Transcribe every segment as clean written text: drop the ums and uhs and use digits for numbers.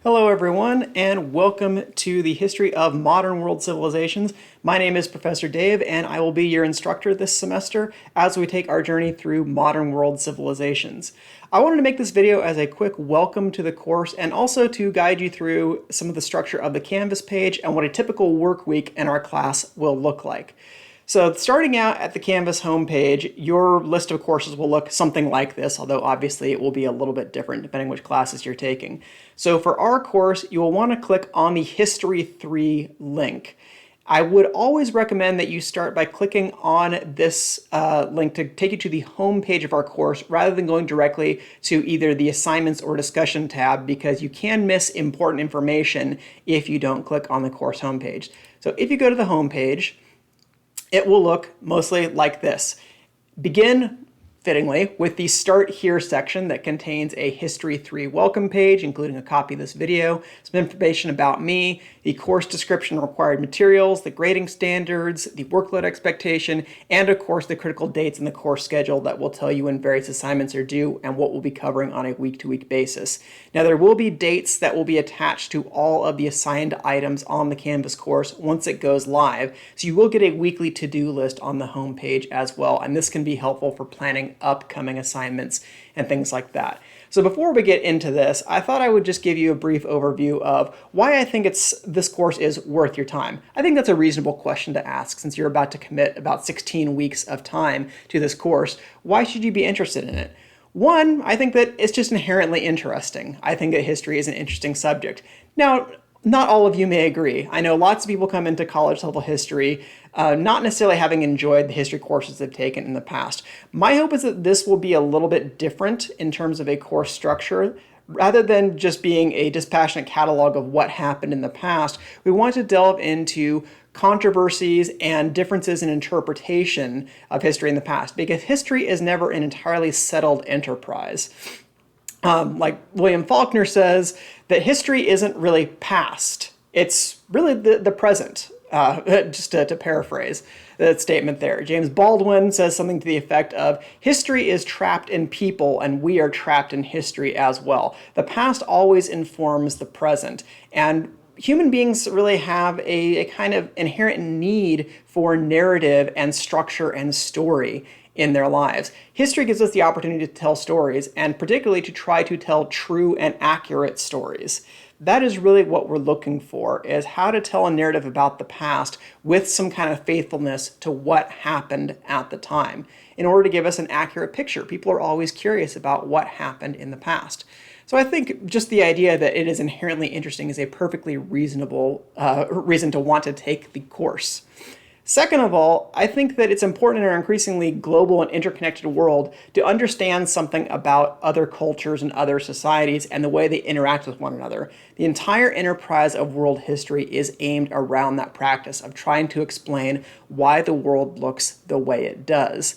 Hello everyone, and welcome to the History of Modern World Civilizations. My name is Professor Dave, and I will be your instructor this semester as we take our journey through modern world civilizations. I wanted to make this video as a quick welcome to the course and also to guide you through some of the structure of the Canvas page and what a typical work week in our class will look like. So starting out at the Canvas homepage, your list of courses will look something like this, although obviously it will be a little bit different depending which classes you're taking. So for our course, you will want to click on the History 3 link. I would always recommend that you start by clicking on this link to take you to the home page of our course rather than going directly to either the Assignments or Discussion tab, because you can miss important information if you don't click on the course homepage. So if you go to the home page, it will look mostly like this. Begin, fittingly, with the Start Here section that contains a History 3 welcome page, including a copy of this video, some information about me, the course description, required materials, the grading standards, the workload expectation, and of course the critical dates in the course schedule that will tell you when various assignments are due and what we'll be covering on a week-to-week basis. Now there will be dates that will be attached to all of the assigned items on the Canvas course once it goes live, so you will get a weekly to-do list on the home page as well, and this can be helpful for planning upcoming assignments and things like that. So before we get into this, I thought I would just give you a brief overview of why I think this course is worth your time. I think that's a reasonable question to ask since you're about to commit about 16 weeks of time to this course. Why should you be interested in it? One, I think that it's just inherently interesting. I think that history is an interesting subject. Now, not all of you may agree. I know lots of people come into college level history not necessarily having enjoyed the history courses they've taken in the past. My hope is that this will be a little bit different in terms of a course structure. Rather than just being a dispassionate catalog of what happened in the past, we want to delve into controversies and differences in interpretation of history in the past, because history is never an entirely settled enterprise. Like William Faulkner says, that history isn't really past, it's really the present. Just to paraphrase that statement there. James Baldwin says something to the effect of, history is trapped in people and we are trapped in history as well. The past always informs the present, and human beings really have a kind of inherent need for narrative and structure and story in their lives. History gives us the opportunity to tell stories, and particularly to try to tell true and accurate stories. That is really what we're looking for, is how to tell a narrative about the past with some kind of faithfulness to what happened at the time in order to give us an accurate picture. People are always curious about what happened in the past. So I think just the idea that it is inherently interesting is a perfectly reasonable reason to want to take the course. Second of all, I think that it's important in our increasingly global and interconnected world to understand something about other cultures and other societies and the way they interact with one another. The entire enterprise of world history is aimed around that practice of trying to explain why the world looks the way it does.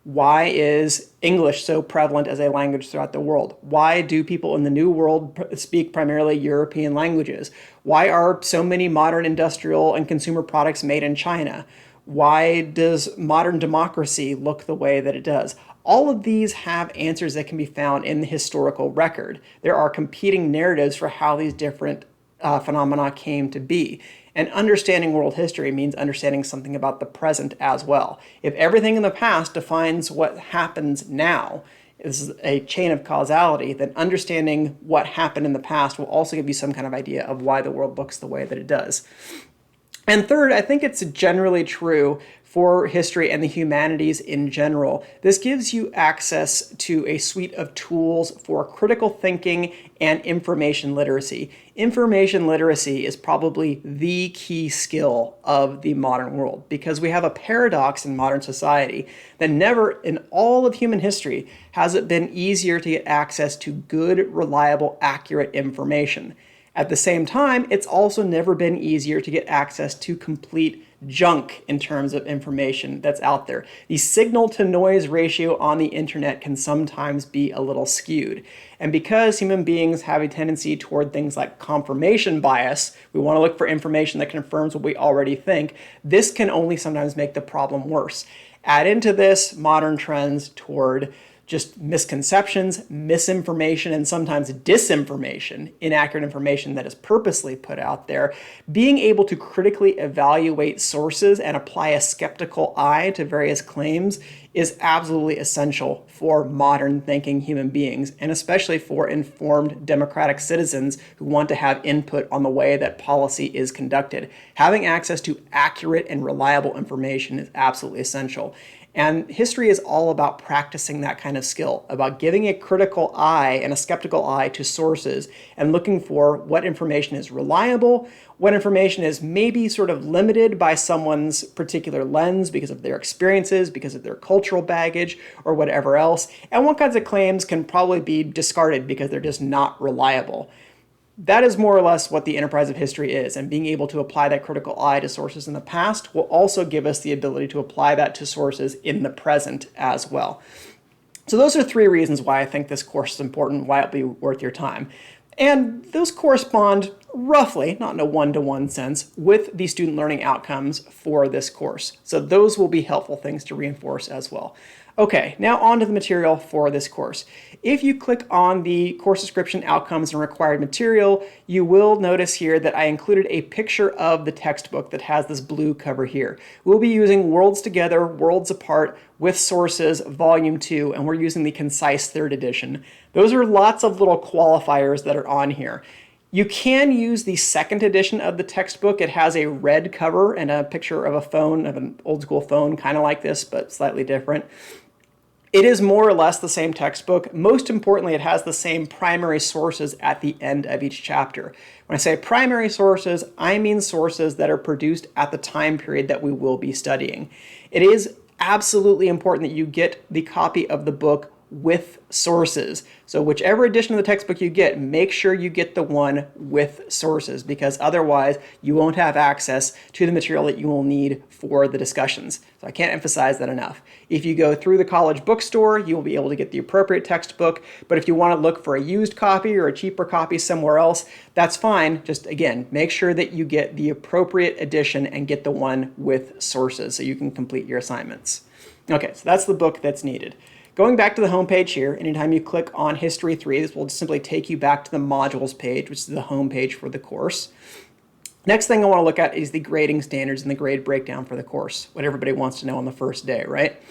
Why is English so prevalent as a language throughout the world? Why do people in the New World speak primarily European languages? Why are so many modern industrial and consumer products made in China? Why does modern democracy look the way that it does? All of these have answers that can be found in the historical record. There are competing narratives for how these different phenomena came to be. And understanding world history means understanding something about the present as well. If everything in the past defines what happens now, is a chain of causality, then understanding what happened in the past will also give you some kind of idea of why the world looks the way that it does. And third, I think it's generally true for history and the humanities in general. This gives you access to a suite of tools for critical thinking and information literacy. Information literacy is probably the key skill of the modern world, because we have a paradox in modern society that never in all of human history has it been easier to get access to good, reliable, accurate information. At the same time, it's also never been easier to get access to complete junk in terms of information that's out there. The signal to noise ratio on the internet can sometimes be a little skewed. And because human beings have a tendency toward things like confirmation bias, we want to look for information that confirms what we already think, this can only sometimes make the problem worse. Add into this modern trends toward just misconceptions, misinformation, and sometimes disinformation, inaccurate information that is purposely put out there, being able to critically evaluate sources and apply a skeptical eye to various claims is absolutely essential for modern thinking human beings, and especially for informed democratic citizens who want to have input on the way that policy is conducted. Having access to accurate and reliable information is absolutely essential. And history is all about practicing that kind of skill, about giving a critical eye and a skeptical eye to sources and looking for what information is reliable, what information is maybe sort of limited by someone's particular lens because of their experiences, because of their cultural baggage, or whatever else, and what kinds of claims can probably be discarded because they're just not reliable. That is more or less what the enterprise of history is, and being able to apply that critical eye to sources in the past will also give us the ability to apply that to sources in the present as well. So those are 3 reasons why I think this course is important, why it'll be worth your time. And those correspond roughly, not in a one-to-one sense, with the student learning outcomes for this course. So those will be helpful things to reinforce as well. Okay, now on to the material for this course. If you click on the course description, outcomes, and required material, you will notice here that I included a picture of the textbook that has this blue cover here. We'll be using Worlds Together, Worlds Apart with Sources, Volume 2, and we're using the Concise 3rd edition. Those are lots of little qualifiers that are on here. You can use the 2nd edition of the textbook. It has a red cover and a picture of a phone, of an old school phone, kind of like this, but slightly different. It is more or less the same textbook. Most importantly, it has the same primary sources at the end of each chapter. When I say primary sources, I mean sources that are produced at the time period that we will be studying. It is absolutely important that you get the copy of the book with sources. So whichever edition of the textbook you get, make sure you get the one with sources, because otherwise you won't have access to the material that you will need for the discussions. So I can't emphasize that enough. If you go through the college bookstore, you will be able to get the appropriate textbook, but if you want to look for a used copy or a cheaper copy somewhere else, that's fine. Just again, make sure that you get the appropriate edition and get the one with sources so you can complete your assignments. Okay, so that's the book that's needed. Going back to the home page here, anytime you click on History 3, this will simply take you back to the modules page, which is the home page for the course. Next thing I want to look at is the grading standards and the grade breakdown for the course, what everybody wants to know on the first day, right?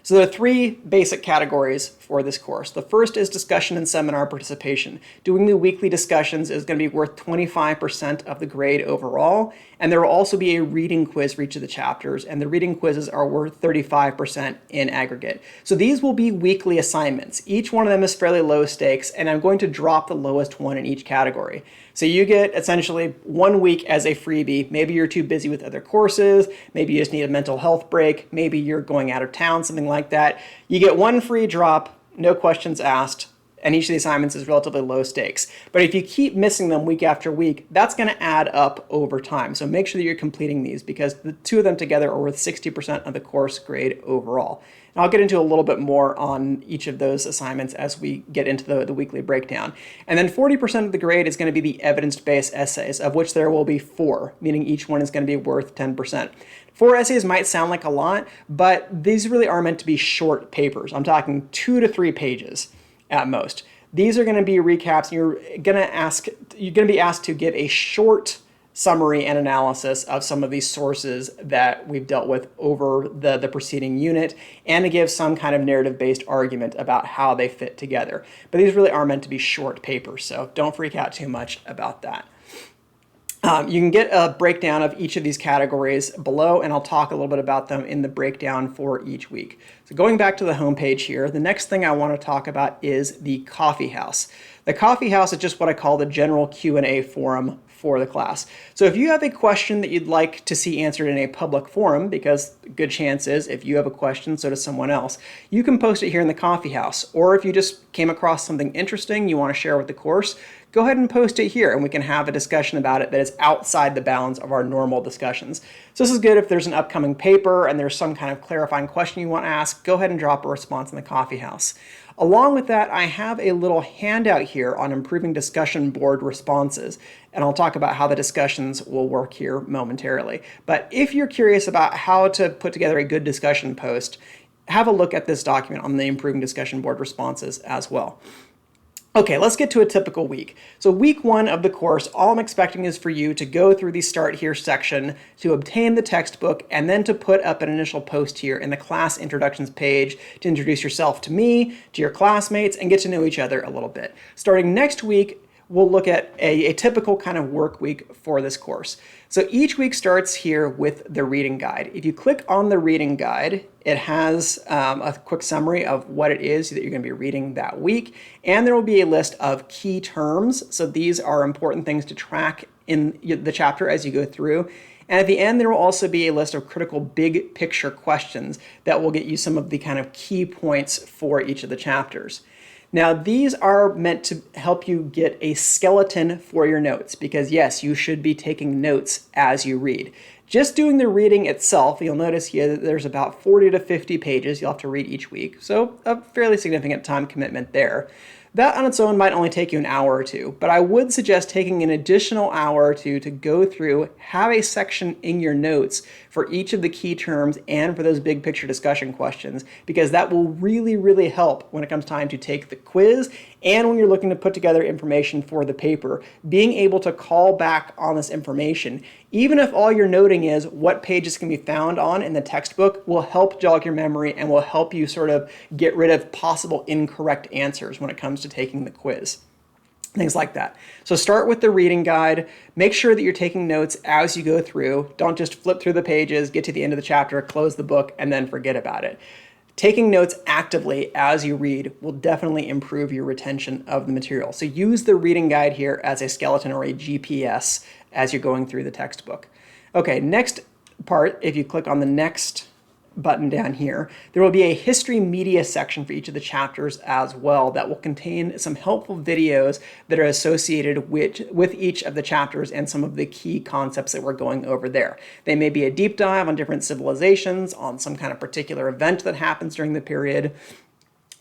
So there are 3 basic categories for this course. The first is discussion and seminar participation. Doing the weekly discussions is going to be worth 25% of the grade overall, and there will also be a reading quiz for each of the chapters, and the reading quizzes are worth 35% in aggregate. So these will be weekly assignments. Each one of them is fairly low stakes, and I'm going to drop the lowest one in each category. So you get essentially 1 week as a freebie. Maybe you're too busy with other courses, maybe you just need a mental health break, maybe you're going out of town, something like that. You get 1 free drop, no questions asked, and each of the assignments is relatively low stakes. But if you keep missing them week after week, that's going to add up over time. So make sure that you're completing these, because the 2 of them together are worth 60% of the course grade overall. And I'll get into a little bit more on each of those assignments as we get into the weekly breakdown. And then 40% of the grade is going to be the evidence-based essays, of which there will be 4, meaning each one is going to be worth 10%. 4 essays might sound like a lot, but these really are meant to be short papers. I'm talking 2 to 3 pages at most. These are going to be recaps, and you're going to be asked to give a short summary and analysis of some of these sources that we've dealt with over the preceding unit, and to give some kind of narrative-based argument about how they fit together. But these really are meant to be short papers, so don't freak out too much about that. You can get a breakdown of each of these categories below, and I'll talk a little bit about them in the breakdown for each week. So going back to the home page here, the next thing I want to talk about is the coffee house. The coffee house is just what I call the general Q&A forum for the class. So if you have a question that you'd like to see answered in a public forum, because a good chance is if you have a question, so does someone else, you can post it here in the coffee house. Or if you just came across something interesting you want to share with the course, go ahead and post it here and we can have a discussion about it that is outside the bounds of our normal discussions. So this is good if there's an upcoming paper and there's some kind of clarifying question you want to ask, go ahead and drop a response in the coffee house. Along with that, I have a little handout here on improving discussion board responses, and I'll talk about how the discussions will work here momentarily. But if you're curious about how to put together a good discussion post, have a look at this document on the Improving Discussion Board responses as well. Okay, let's get to a typical week. So week 1 of the course, all I'm expecting is for you to go through the Start Here section, to obtain the textbook, and then to put up an initial post here in the class introductions page to introduce yourself to me, to your classmates, and get to know each other a little bit. Starting next week, we'll look at a typical kind of work week for this course. So each week starts here with the reading guide. If you click on the reading guide, it has a quick summary of what it is that you're going to be reading that week, and there will be a list of key terms. So these are important things to track in the chapter as you go through. And at the end, there will also be a list of critical big picture questions that will get you some of the kind of key points for each of the chapters. Now, these are meant to help you get a skeleton for your notes because, yes, you should be taking notes as you read. Just doing the reading itself, you'll notice here that there's about 40 to 50 pages you'll have to read each week, so a fairly significant time commitment there. That on its own might only take you an hour or two, but I would suggest taking an additional hour or two to go through, have a section in your notes for each of the key terms and for those big picture discussion questions, because that will really, really help when it comes time to take the quiz and when you're looking to put together information for the paper. Being able to call back on this information, even if all you're noting is what pages can be found on in the textbook, will help jog your memory and will help you sort of get rid of possible incorrect answers when it comes to taking the quiz. Things like that. So start with the reading guide. Make sure that you're taking notes as you go through. Don't just flip through the pages, get to the end of the chapter, close the book, and then forget about it. Taking notes actively as you read will definitely improve your retention of the material. So use the reading guide here as a skeleton or a GPS as you're going through the textbook. Okay, next part, if you click on the next button down here, there will be a history media section for each of the chapters as well that will contain some helpful videos that are associated with each of the chapters and some of the key concepts that we're going over there. They may be a deep dive on different civilizations, on some kind of particular event that happens during the period,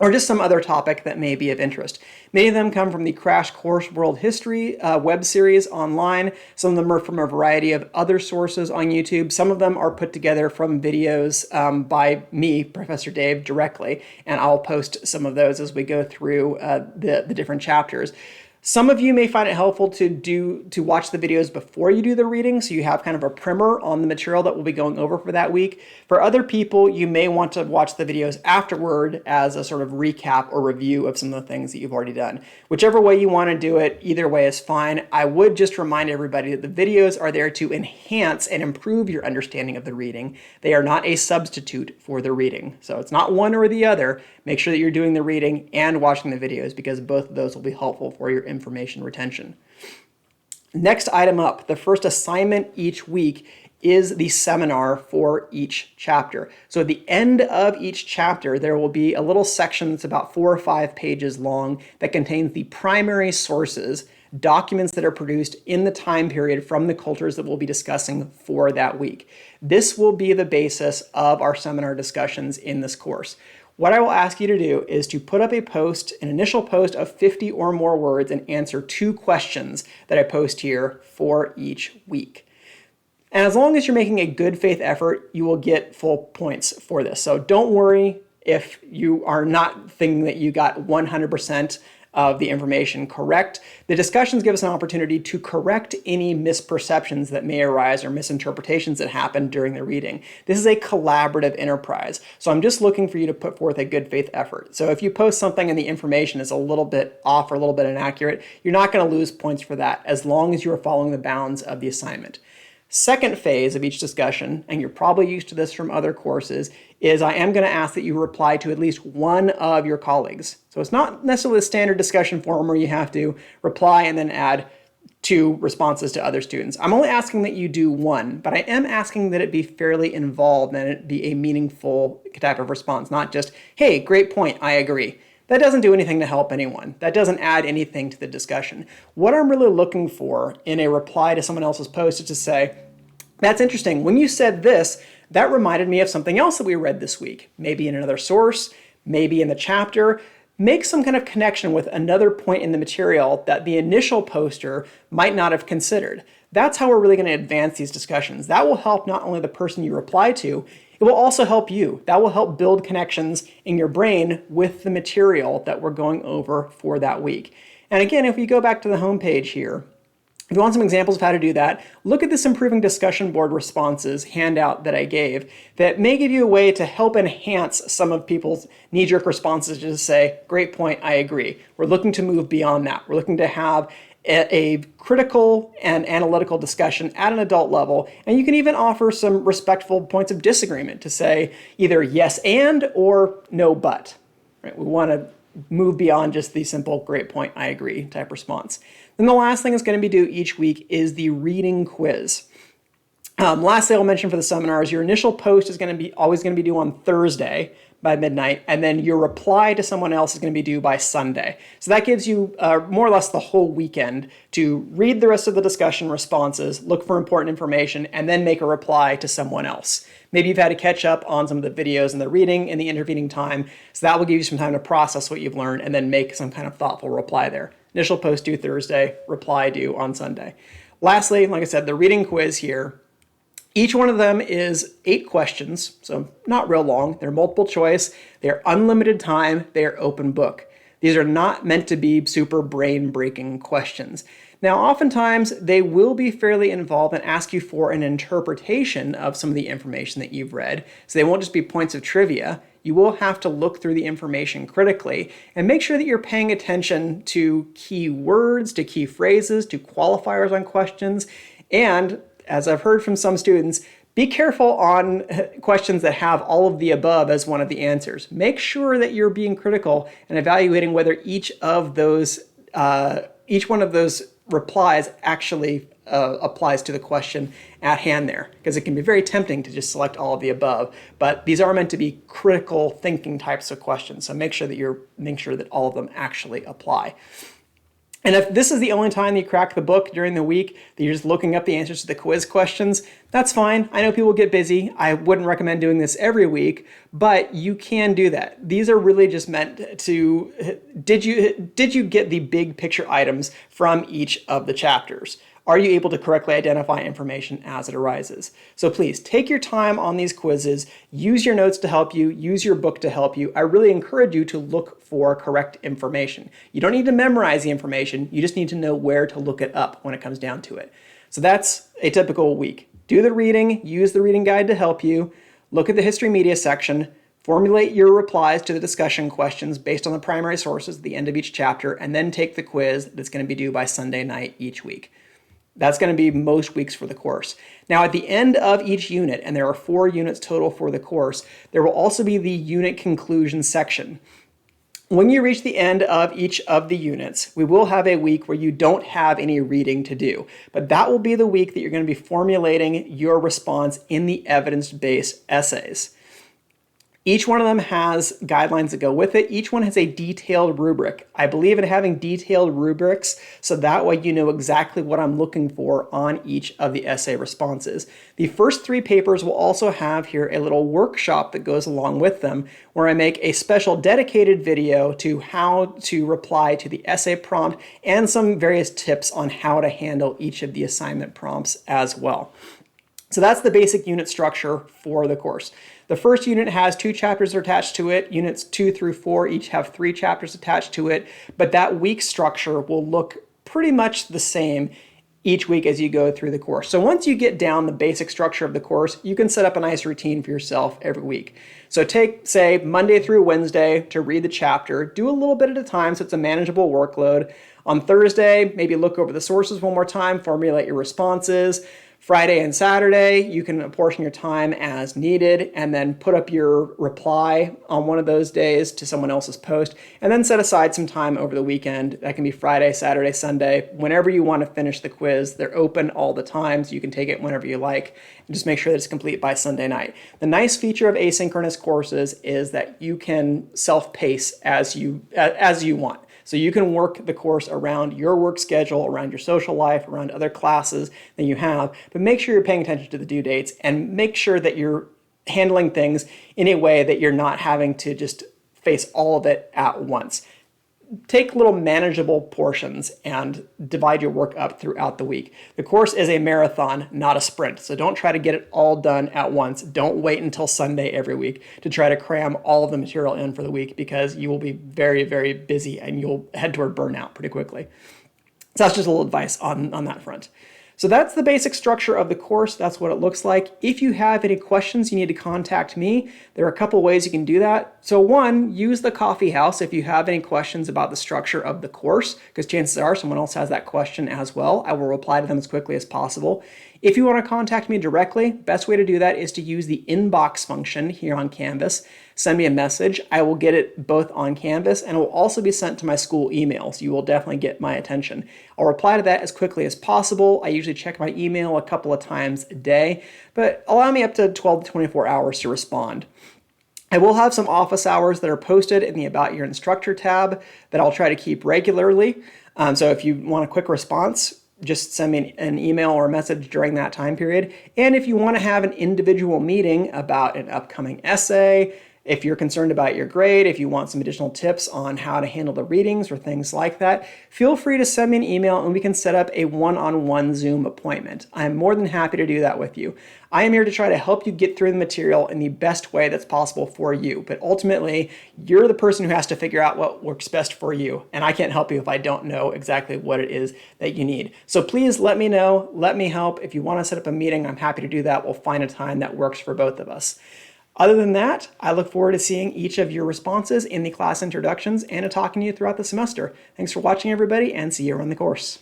or just some other topic that may be of interest. Many of them come from the Crash Course World History web series online. Some of them are from a variety of other sources on YouTube. Some of them are put together from videos by me, Professor Dave, directly, and I'll post some of those as we go through the different chapters. Some of you may find it helpful to watch the videos before you do the reading, so you have kind of a primer on the material that we'll be going over for that week. For other people, you may want to watch the videos afterward as a sort of recap or review of some of the things that you've already done. Whichever way you want to do it, either way is fine. I would just remind everybody that the videos are there to enhance and improve your understanding of the reading. They are not a substitute for the reading. So it's not one or the other. Make sure that you're doing the reading and watching the videos because both of those will be helpful for your information retention. Next item up, the first assignment each week is the seminar for each chapter. So at the end of each chapter, there will be a little section that's about 4 or 5 pages long that contains the primary sources, documents that are produced in the time period from the cultures that we'll be discussing for that week. This will be the basis of our seminar discussions in this course. What I will ask you to do is to put up a post, an initial post of 50 or more words, and answer 2 questions that I post here for each week. And as long as you're making a good faith effort, you will get full points for this. So don't worry if you are not thinking that you got 100% of the information correct. The discussions give us an opportunity to correct any misperceptions that may arise or misinterpretations that happen during the reading. This is a collaborative enterprise, so I'm just looking for you to put forth a good faith effort. So if you post something and the information is a little bit off or a little bit inaccurate, you're not going to lose points for that as long as you are following the bounds of the assignment. Second phase of each discussion, and you're probably used to this from other courses, is I am going to ask that you reply to at least one of your colleagues. So it's not necessarily a standard discussion forum where you have to reply and then add 2 responses to other students. I'm only asking that you do one, but I am asking that it be fairly involved and it be a meaningful type of response, not just, hey, great point, I agree. That doesn't do anything to help anyone. That doesn't add anything to the discussion. What I'm really looking for in a reply to someone else's post is to say, that's interesting. When you said this, that reminded me of something else that we read this week. Maybe in another source, maybe in the chapter. Make some kind of connection with another point in the material that the initial poster might not have considered. That's how we're really going to advance these discussions. That will help not only the person you reply to, It will also help you. That will help build connections in your brain with the material that we're going over for that week. And again, if we go back to the homepage here, if you want some examples of how to do that, look at this Improving Discussion Board Responses handout that I gave that may give you a way to help enhance some of people's knee-jerk responses to say, great point, I agree. We're looking to move beyond that. We're looking to have a critical and analytical discussion at an adult level, and you can even offer some respectful points of disagreement to say either yes and or no but. Right? We want to move beyond just the simple great point, I agree type response. Then the last thing that's going to be due each week is the reading quiz. Lastly, I'll mention for the seminars, your initial post is always going to be due on Thursday by midnight, and then your reply to someone else is going to be due by Sunday. So that gives you more or less the whole weekend to read the rest of the discussion responses, look for important information, and then make a reply to someone else. Maybe you've had to catch up on some of the videos and the reading in the intervening time, so that will give you some time to process what you've learned and then make some kind of thoughtful reply there. Initial post due Thursday, reply due on Sunday. Lastly, like I said, the reading quiz here, each one of them is 8 questions, so not real long. They're multiple choice, they're unlimited time, they're open book. These are not meant to be super brain-breaking questions. Now, oftentimes, they will be fairly involved and ask you for an interpretation of some of the information that you've read, so they won't just be points of trivia. You will have to look through the information critically and make sure that you're paying attention to key words, to key phrases, to qualifiers on questions, and as I've heard from some students, be careful on questions that have all of the above as one of the answers. Make sure that you're being critical and evaluating whether each one of those replies actually applies to the question at hand there, because it can be very tempting to just select all of the above, but these are meant to be critical thinking types of questions, so make sure that all of them actually apply. And if this is the only time you crack the book during the week, that you're just looking up the answers to the quiz questions, that's fine. I know people get busy. I wouldn't recommend doing this every week, but you can do that. These are really just meant to, did you get the big picture items from each of the chapters? Are you able to correctly identify information as it arises? So please take your time on these quizzes, use your notes to help you, use your book to help you. I really encourage you to look for correct information. You don't need to memorize the information, you just need to know where to look it up when it comes down to it. So that's a typical week. Do the reading, use the reading guide to help you, look at the history media section, formulate your replies to the discussion questions based on the primary sources at the end of each chapter, and then take the quiz that's going to be due by Sunday night each week. That's going to be most weeks for the course. Now, at the end of each unit, and there are 4 units total for the course, there will also be the unit conclusion section. When you reach the end of each of the units, we will have a week where you don't have any reading to do, but that will be the week that you're going to be formulating your response in the evidence-based essays. Each one of them has guidelines that go with it. Each one has a detailed rubric. I believe in having detailed rubrics so that way you know exactly what I'm looking for on each of the essay responses. The first 3 papers will also have here a little workshop that goes along with them where I make a special dedicated video to how to reply to the essay prompt and some various tips on how to handle each of the assignment prompts as well. So that's the basic unit structure for the course. The first unit has 2 chapters attached to it. Units 2 through 4 each have 3 chapters attached to it, but that week structure will look pretty much the same each week as you go through the course. So once you get down the basic structure of the course, you can set up a nice routine for yourself every week. So take, say, Monday through Wednesday to read the chapter, do a little bit at a time so it's a manageable workload. On Thursday, maybe look over the sources one more time, formulate your responses. Friday and Saturday, you can apportion your time as needed and then put up your reply on one of those days to someone else's post, and then set aside some time over the weekend. That can be Friday, Saturday, Sunday, whenever you want to finish the quiz. They're open all the time, so you can take it whenever you like, and just make sure that it's complete by Sunday night. The nice feature of asynchronous courses is that you can self-pace as you want. So you can work the course around your work schedule, around your social life, around other classes that you have, but make sure you're paying attention to the due dates and make sure that you're handling things in a way that you're not having to just face all of it at once. take little manageable portions and divide your work up throughout the week. The course is a marathon, not a sprint. So don't try to get it all done at once. Don't wait until Sunday every week to try to cram all of the material in for the week, because you will be very, very busy and you'll head toward burnout pretty quickly. So that's just a little advice on that front. So that's the basic structure of the course. That's what it looks like. If you have any questions, you need to contact me. There are a couple ways you can do that. So one, use the coffee house if you have any questions about the structure of the course, because chances are someone else has that question as well. I will reply to them as quickly as possible. If you want to contact me directly, best way to do that is to use the inbox function here on Canvas. Send me a message. I will get it both on Canvas, and it will also be sent to my school email, so you will definitely get my attention. I'll reply to that as quickly as possible. I usually check my email a couple of times a day, but allow me up to 12 to 24 hours to respond. I will have some office hours that are posted in the About Your Instructor tab that I'll try to keep regularly. So if you want a quick response, just send me an email or a message during that time period. And if you want to have an individual meeting about an upcoming essay, if you're concerned about your grade, if you want some additional tips on how to handle the readings or things like that, feel free to send me an email and we can set up a one-on-one Zoom appointment. I'm more than happy to do that with you. I am here to try to help you get through the material in the best way that's possible for you. But ultimately, you're the person who has to figure out what works best for you. And I can't help you if I don't know exactly what it is that you need. So please let me know, let me help. If you want to set up a meeting, I'm happy to do that. We'll find a time that works for both of us. Other than that, I look forward to seeing each of your responses in the class introductions and to talking to you throughout the semester. Thanks for watching, everybody, and see you around the course.